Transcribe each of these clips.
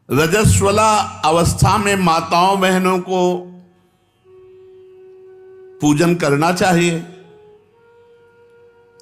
रजस्वला अवस्था में माताओं बहनों को पूजन करना चाहिए।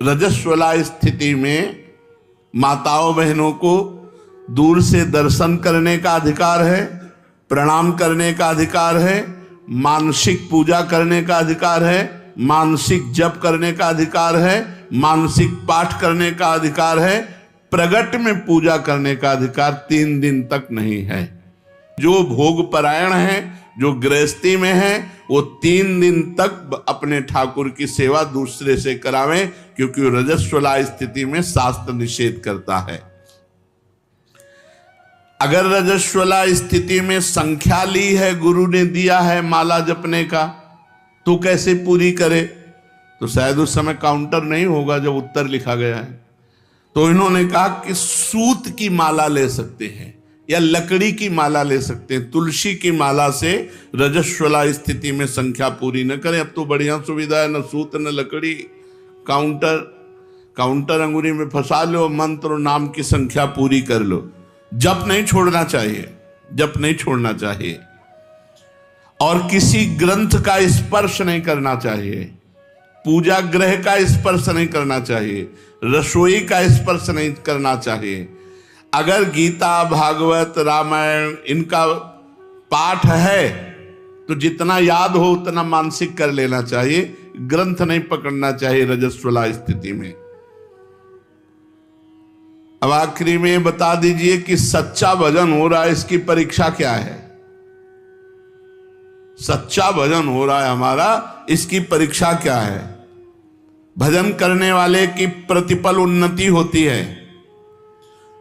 रजस्वला स्थिति में माताओं बहनों को दूर से दर्शन करने का अधिकार है, प्रणाम करने का अधिकार है, मानसिक पूजा करने का अधिकार है, मानसिक जप करने का अधिकार है, मानसिक पाठ करने का अधिकार है, प्रगट में पूजा करने का अधिकार 3 दिन तक नहीं है। जो भोग परायण है, जो गृहस्थी में है, वो 3 दिन तक अपने ठाकुर की सेवा दूसरे से करावें, क्योंकि रजस्वला स्थिति में शास्त्र निषेध करता है। अगर रजस्वला स्थिति में संख्या ली है, गुरु ने दिया है माला जपने का, तो कैसे पूरी करे? तो शायद उस समय काउंटर नहीं होगा जब उत्तर लिखा गया है। तो इन्होंने कहा कि सूत की माला ले सकते हैं या लकड़ी की माला ले सकते हैं। तुलसी की माला से रजस्वला स्थिति में संख्या पूरी न करें। अब तो बढ़िया सुविधा है, न सूत न लकड़ी, काउंटर अंगुरी में फंसा लो, मंत्र और नाम की संख्या पूरी कर लो। जप नहीं छोड़ना चाहिए, जप नहीं छोड़ना चाहिए। और किसी ग्रंथ का स्पर्श नहीं करना चाहिए, पूजा ग्रह का स्पर्श नहीं करना चाहिए, रसोई का स्पर्श नहीं करना चाहिए। अगर गीता, भागवत, रामायण इनका पाठ है तो जितना याद हो उतना मानसिक कर लेना चाहिए, ग्रंथ नहीं पकड़ना चाहिए रजस्वला स्थिति में। अब आखिरी में बता दीजिए कि सच्चा भजन हो रहा है, इसकी परीक्षा क्या है? सच्चा भजन हो रहा है हमारा, इसकी परीक्षा क्या है? भजन करने वाले की प्रतिपल उन्नति होती है।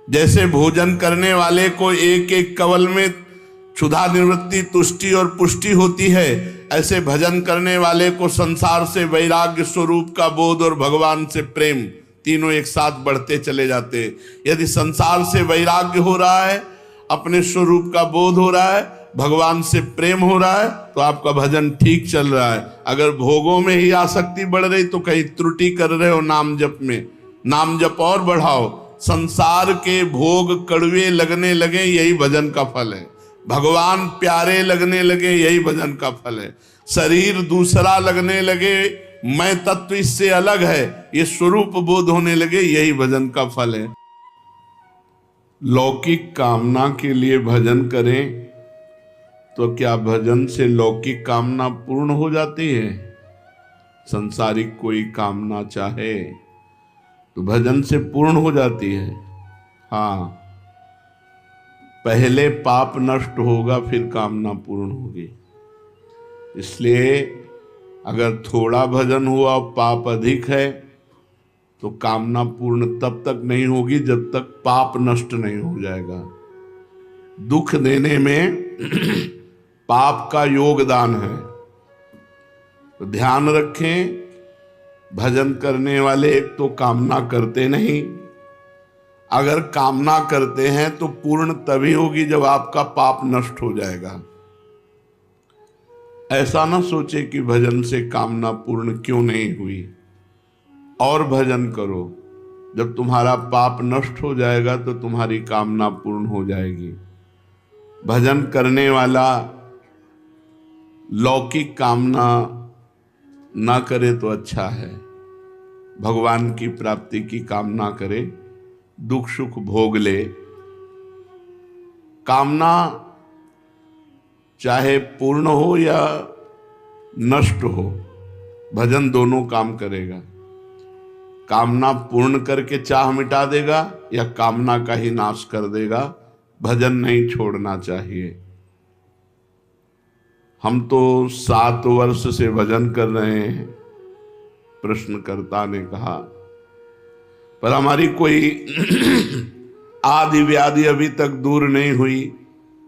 जैसे भोजन करने वाले को एक एक कवल में क्षुधा निवृत्ति, तुष्टि और पुष्टि होती है, ऐसे भजन करने वाले को संसार से वैराग्य, स्वरूप का बोध और भगवान से प्रेम, तीनों एक साथ बढ़ते चले जाते हैं। यदि संसार से वैराग्य हो रहा है, अपने स्वरूप का बोध हो रहा है, भगवान से प्रेम हो रहा है, तो आपका भजन ठीक चल रहा है। अगर भोगों में ही आसक्ति बढ़ रही तो कहीं त्रुटि कर रहे हो नाम जप में। नाम जप और बढ़ाओ। संसार के भोग कड़वे लगने लगे, यही भजन का फल है। भगवान प्यारे लगने लगे, यही भजन का फल है। शरीर दूसरा लगने लगे, मैं तत्व इससे अलग है, ये स्वरूप बोध होने लगे, यही भजन का फल है। लौकिक कामना के लिए भजन करें तो क्या भजन से लौकिक कामना पूर्ण हो जाती है? संसारिक कोई कामना चाहे तो भजन से पूर्ण हो जाती है। हाँ, पहले पाप नष्ट होगा, फिर कामना पूर्ण होगी। इसलिए अगर थोड़ा भजन हुआ, पाप अधिक है, तो कामना पूर्ण तब तक नहीं होगी जब तक पाप नष्ट नहीं हो जाएगा। दुख देने में पाप का योगदान है। तो ध्यान रखें, भजन करने वाले एक तो कामना करते नहीं, अगर कामना करते हैं तो पूर्ण तभी होगी जब आपका पाप नष्ट हो जाएगा। ऐसा ना सोचे कि भजन से कामना पूर्ण क्यों नहीं हुई, और भजन करो। जब तुम्हारा पाप नष्ट हो जाएगा तो तुम्हारी कामना पूर्ण हो जाएगी। भजन करने वाला लौकिक कामना ना करे तो अच्छा है, भगवान की प्राप्ति की कामना करे, दुख सुख भोग ले। कामना चाहे पूर्ण हो या नष्ट हो, भजन दोनों काम करेगा। कामना पूर्ण करके चाह मिटा देगा या कामना का ही नाश कर देगा। भजन नहीं छोड़ना चाहिए। हम तो 7 वर्ष से भजन कर रहे हैं, प्रश्नकर्ता ने कहा, पर हमारी कोई आदि व्याधि अभी तक दूर नहीं हुई।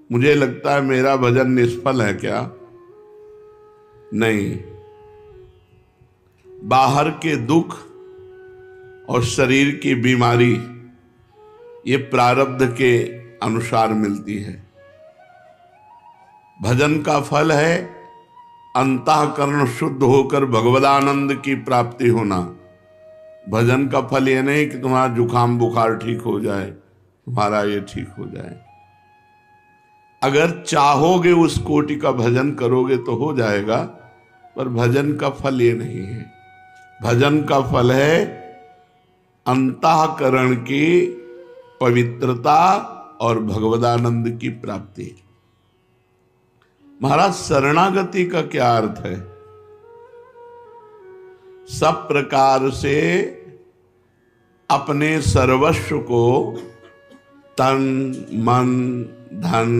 मुझे लगता है मेरा भजन निष्फल है क्या? नहीं, बाहर के दुख और शरीर की बीमारी ये प्रारब्ध के अनुसार मिलती है। भजन का फल है अंतःकरण शुद्ध होकर भगवदानंद की प्राप्ति होना। भजन का फल ये नहीं कि तुम्हारा जुकाम बुखार ठीक हो जाए, तुम्हारा ये ठीक हो जाए। अगर चाहोगे उस कोटि का भजन करोगे तो हो जाएगा, पर भजन का फल ये नहीं है। भजन का फल है अंतःकरण की पवित्रता और भगवदानंद की प्राप्ति। महाराज, शरणागति का क्या अर्थ है? सब प्रकार से अपने सर्वस्व को, तन मन धन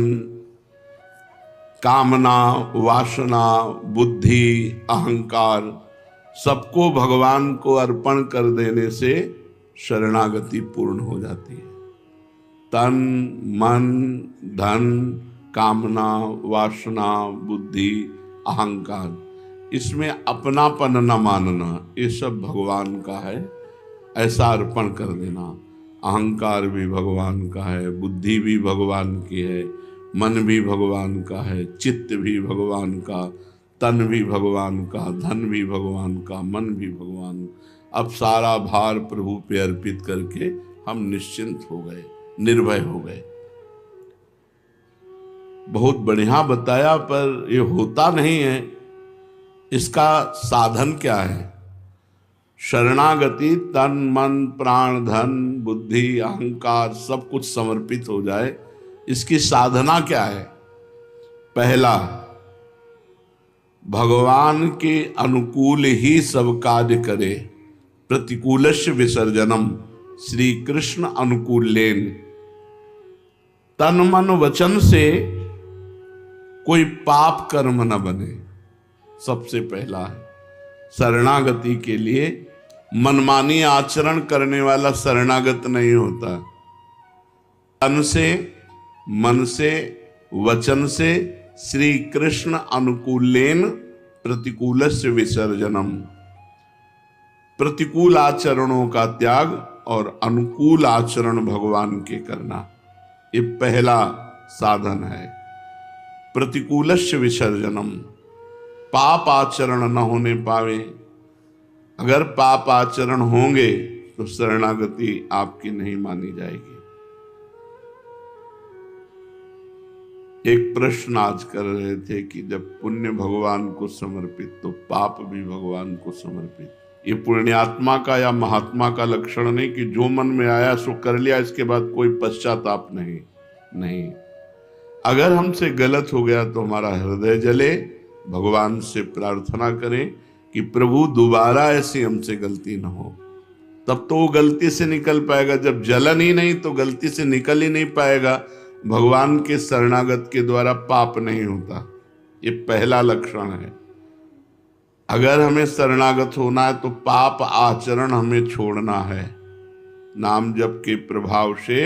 कामना वासना बुद्धि अहंकार सबको भगवान को अर्पण कर देने से शरणागति पूर्ण हो जाती है। तन मन धन कामना वासना बुद्धि अहंकार, इसमें अपनापन न मानना, ये सब भगवान का है, ऐसा अर्पण कर देना। अहंकार भी भगवान का है, बुद्धि भी भगवान की है, मन भी भगवान का है, चित्त भी भगवान का, तन भी भगवान का, धन भी भगवान का, मन भी भगवान। अब सारा भार प्रभु पे अर्पित करके हम निश्चिंत हो गए, निर्भय हो गए। बहुत बढ़िया बताया, पर ये होता नहीं है। इसका साधन क्या है? शरणागति, तन मन प्राण धन बुद्धि अहंकार सब कुछ समर्पित हो जाए, इसकी साधना क्या है? पहला, भगवान के अनुकूल ही सब कार्य करे, प्रतिकूलस्य विसर्जनम, श्री कृष्ण अनुकूलेन। तन मन वचन से कोई पाप कर्म न बने, सबसे पहला है। शरणागति के लिए मनमानी आचरण करने वाला शरणागत नहीं होता। तन से मन से वचन से श्री कृष्ण अनुकूलेन प्रतिकूलस्य विसर्जनम, प्रतिकूल आचरणों का त्याग और अनुकूल आचरण भगवान के करना, ये पहला साधन है। प्रतिकूलस्य विसर्जनम, पाप आचरण न होने पावे। अगर पाप आचरण होंगे तो शरणागति आपकी नहीं मानी जाएगी। एक प्रश्न आज कर रहे थे कि जब पुण्य भगवान को समर्पित तो पाप भी भगवान को समर्पित। ये पुण्यात्मा का या महात्मा का लक्षण नहीं कि जो मन में आया सो कर लिया, इसके बाद कोई पश्चाताप नहीं। अगर हमसे गलत हो गया तो हमारा हृदय जले, भगवान से प्रार्थना करें कि प्रभु दोबारा ऐसी हमसे गलती न हो। तब तो वो गलती से निकल पाएगा। जब जलन ही नहीं तो गलती से निकल ही नहीं पाएगा। भगवान के शरणागत के द्वारा पाप नहीं होता, ये पहला लक्षण है। अगर हमें शरणागत होना है तो पाप आचरण हमें छोड़ना है। नाम जप के प्रभाव से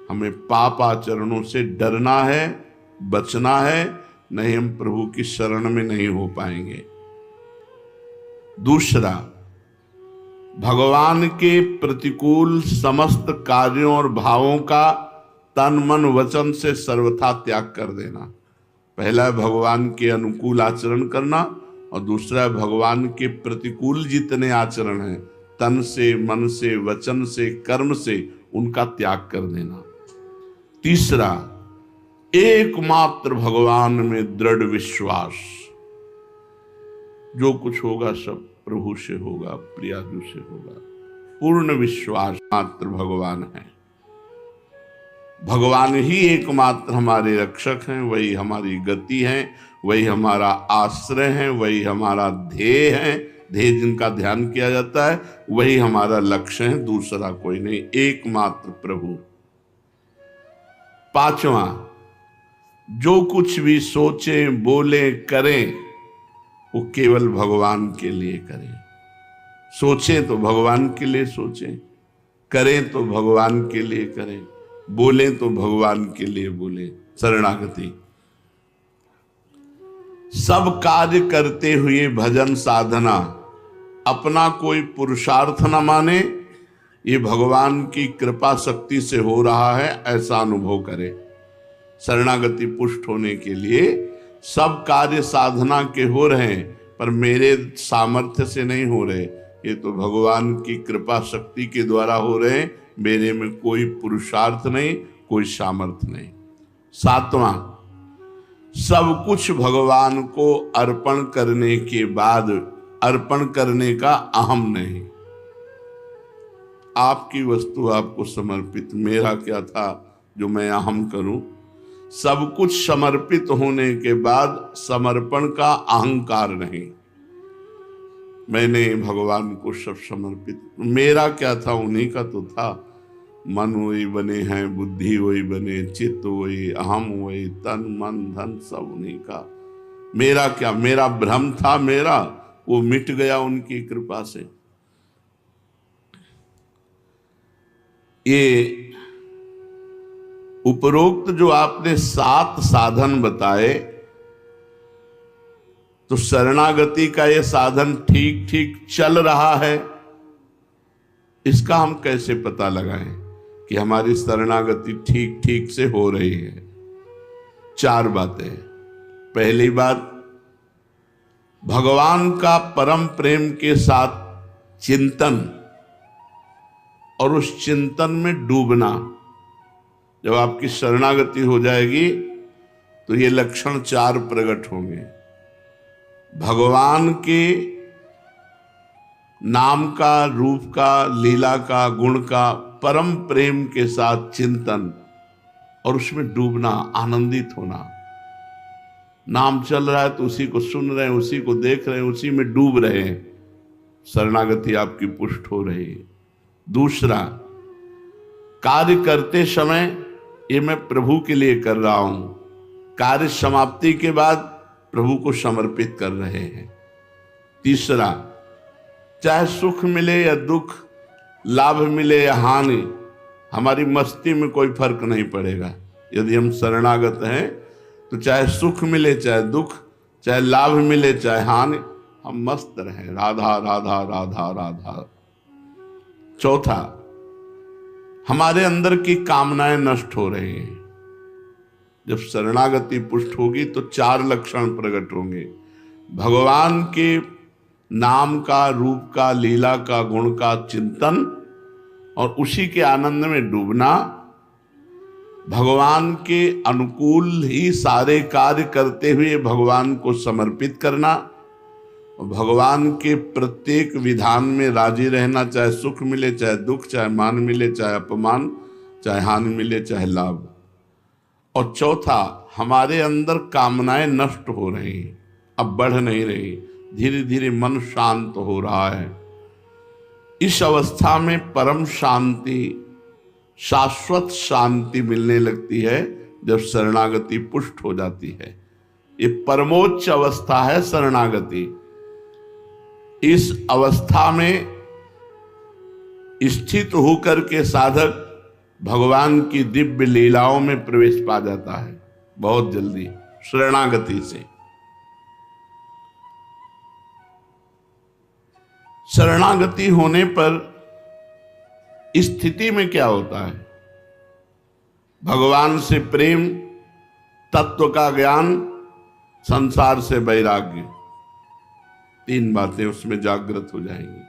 हमें पाप आचरणों से डरना है, बचना है, नहीं हम प्रभु की शरण में नहीं हो पाएंगे। दूसरा, भगवान के प्रतिकूल समस्त कार्यों और भावों का तन मन वचन से सर्वथा त्याग कर देना। पहला भगवान के अनुकूल आचरण करना और दूसरा भगवान के प्रतिकूल जितने आचरण हैं, तन से मन से वचन से कर्म से, उनका त्याग कर देना। तीसरा, एकमात्र भगवान में दृढ़ विश्वास। जो कुछ होगा सब प्रभु से होगा, प्रियाजू से होगा। पूर्ण विश्वास मात्र भगवान है। भगवान ही एकमात्र हमारे रक्षक हैं, वही हमारी गति है, वही हमारा आश्रय है, वही हमारा ध्येय है। ध्येय जिनका ध्यान किया जाता है वही हमारा लक्ष्य है, दूसरा कोई नहीं, एकमात्र प्रभु। पांचवा, जो कुछ भी सोचे बोले करें वो केवल भगवान के लिए करें। सोचें तो भगवान के लिए सोचें, करें तो भगवान के लिए करें, बोलें तो भगवान के लिए बोलें। शरणागति। सब कार्य करते हुए भजन साधना अपना कोई पुरुषार्थ न माने, ये भगवान की कृपा शक्ति से हो रहा है ऐसा अनुभव करे। शरणागति पुष्ट होने के लिए सब कार्य साधना के हो रहे हैं, पर मेरे सामर्थ्य से नहीं हो रहे, ये तो भगवान की कृपा शक्ति के द्वारा हो रहे हैं। मेरे में कोई पुरुषार्थ नहीं, कोई सामर्थ्य नहीं। सातवां, सब कुछ भगवान को अर्पण करने के बाद अर्पण करने का अहम नहीं। आपकी वस्तु आपको समर्पित, मेरा क्या था जो मैं अहम करूं। सब कुछ समर्पित होने के बाद समर्पण का अहंकार नहीं। मैंने भगवान को सब समर्पित, मेरा क्या था, उन्हीं का तो था। मन वही बने हैं, बुद्धि वही बने, चित्त वही, अहम वही, तन मन धन सब उन्हीं का। मेरा क्या, मेरा भ्रम था, मेरा वो मिट गया उनकी कृपा से। ये उपरोक्त जो आपने 7 साधन बताए, तो शरणागति का ये साधन ठीक ठीक चल रहा है, इसका हम कैसे पता लगाएं कि हमारी शरणागति ठीक ठीक से हो रही है? 4 बातें। पहली बात, भगवान का परम प्रेम के साथ चिंतन और उस चिंतन में डूबना। जब आपकी शरणागति हो जाएगी तो ये लक्षण 4 प्रकट होंगे। भगवान के नाम का, रूप का, लीला का, गुण का परम प्रेम के साथ चिंतन और उसमें डूबना, आनंदित होना। नाम चल रहा है तो उसी को सुन रहे हैं, उसी को देख रहे हैं, उसी में डूब रहे हैं, शरणागति आपकी पुष्ट हो रही है। दूसरा, कार्य करते समय ये मैं प्रभु के लिए कर रहा हूं, कार्य समाप्ति के बाद प्रभु को समर्पित कर रहे हैं। तीसरा, चाहे सुख मिले या दुख, लाभ मिले या हानि, हमारी मस्ती में कोई फर्क नहीं पड़ेगा। यदि हम शरणागत हैं तो चाहे सुख मिले चाहे दुख, चाहे लाभ मिले चाहे हानि, हम मस्त रहें, राधा राधा राधा राधा। चौथा, हमारे अंदर की कामनाएं नष्ट हो रही हैं। जब शरणागति पुष्ट होगी तो 4 लक्षण प्रकट होंगे। भगवान के नाम का, रूप का, लीला का, गुण का चिंतन और उसी के आनंद में डूबना। भगवान के अनुकूल ही सारे कार्य करते हुए भगवान को समर्पित करना और भगवान के प्रत्येक विधान में राजी रहना, चाहे सुख मिले चाहे दुख, चाहे मान मिले चाहे अपमान, चाहे हानि मिले चाहे लाभ। और चौथा, हमारे अंदर कामनाएं नष्ट हो रही, अब बढ़ नहीं रही, धीरे धीरे मन शांत हो रहा है। इस अवस्था में परम शांति, शाश्वत शांति मिलने लगती है जब शरणागति पुष्ट हो जाती है। ये परमोच्च अवस्था है शरणागति। इस अवस्था में स्थित होकर के साधक भगवान की दिव्य लीलाओं में प्रवेश पा जाता है बहुत जल्दी शरणागति से। शरणागति होने पर स्थिति में क्या होता है? भगवान से प्रेम, तत्व का ज्ञान, संसार से वैराग्य, 3 बातें उसमें जागृत हो जाएंगी।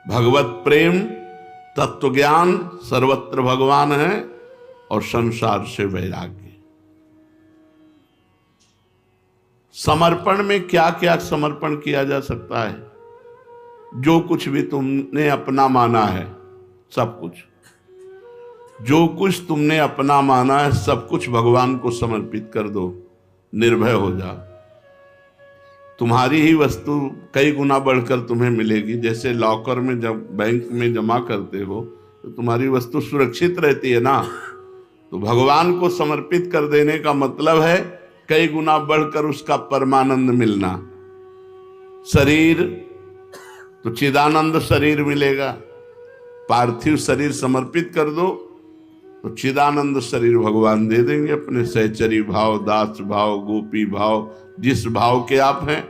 भगवत प्रेम, तत्व ज्ञान, सर्वत्र भगवान है, और संसार से वैराग्य। समर्पण में क्या क्या समर्पण किया जा सकता है? जो कुछ भी तुमने अपना माना है, सब कुछ, जो कुछ तुमने अपना माना है, सब कुछ भगवान को समर्पित कर दो, निर्भय हो जाओ। तुम्हारी ही वस्तु कई गुना बढ़कर तुम्हें मिलेगी। जैसे लॉकर में जब बैंक में जमा करते हो तो तुम्हारी वस्तु सुरक्षित रहती है ना, तो भगवान को समर्पित कर देने का मतलब है कई गुना बढ़कर उसका परमानंद मिलना। शरीर तो चिदानंद शरीर मिलेगा, पार्थिव शरीर समर्पित कर दो तो चिदानंद शरीर भगवान दे देंगे अपने सहचरी भाव, दास भाव, गोपी भाव, जिस भाव के आप हैं।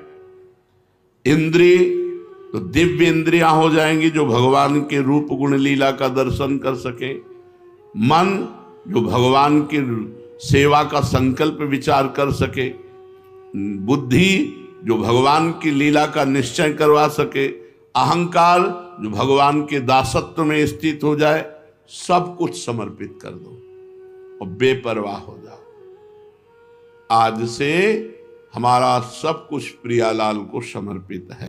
इंद्रिय तो दिव्य इंद्रियां हो जाएंगी जो भगवान के रूप गुण लीला का दर्शन कर सके। मन जो भगवान की सेवा का संकल्प विचार कर सके। बुद्धि जो भगवान की लीला का निश्चय करवा सके। अहंकार जो भगवान के दासत्व में स्थित हो जाए। सब कुछ समर्पित कर दो और बेपरवाह हो जाओ। आज से हमारा सब कुछ प्रियालाल को समर्पित है।